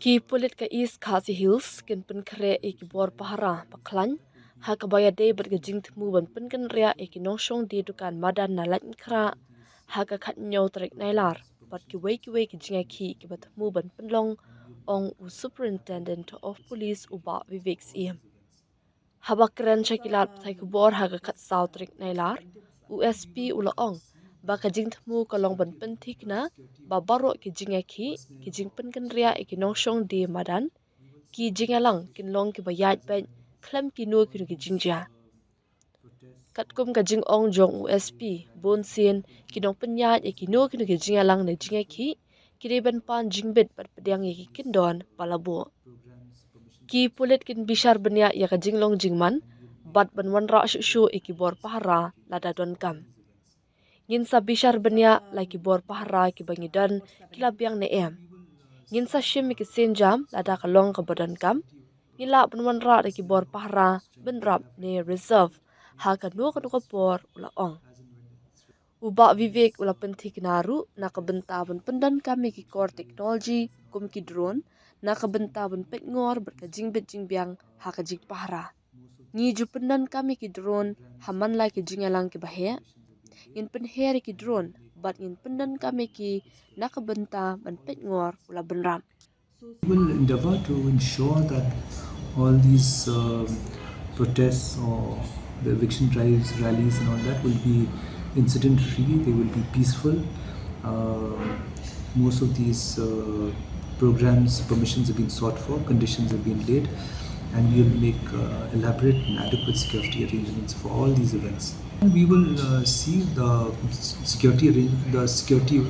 Ki pulit ka East Khasi Hills kin pynkynriah ki bor pahara pynkhlain ha ka baya day bergejing temu ban pynkynriah ki nongshong di dukan madan na Laitumkhrah ha ka khat nyau trek nailar bat ki wei ki jinga ki batmu ban penlong ong u superintendent of police uba vivek sim habakran shakilat thai ku bor ha ka khat sau trek nailar USP ulaong ba ka jing temu ka long ban penthik na ba baro ki jinga ki jing pynkynriah ki nongshong di madan ki jingalang kin long ki bayat ban klam ki no ki jingja katkum ka jing ong jong USP bon sin ki nong penya ki no ki jingalang ne jinga ki reban pan jingbet pat pedang ki kindon palabo ki pulit kin bishar benya ya ka jinglong jingman bat ban wanra shu ki bor pahara lada don kam ngin sa bishar benya la ki bor pahara ki bangidan kila biang ne em ngin sa shim ki sen jam lada ka long ka badan kam ngila ban wanra ki bor pahara ben rap ne reserve ha ka no ka por ula ong uba vivek ula penthi kinaru na ka benta ban pendan kami ki core technology kum ki drone na ka benta ban pek ngor berka jingbet jingbiang ha ka jing pahara ni ju pendan kami ki drone haman la ki jingalang ki bahe in pen her ki drone bat in pendan kami ki na ka benta ban pek ngor ula benram. We will endeavor to ensure that all these protests or the eviction drives, rallies, and all that will be incident free, they will be peaceful. Most of these programs, permissions have been sought for, conditions have been laid, and we will make elaborate and adequate security arrangements for all these events. We will see the security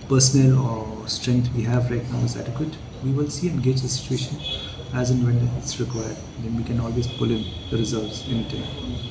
personnel or strength we have right now is adequate. We will see and gauge the situation as and when it's required. Then we can always pull in the reserves anytime.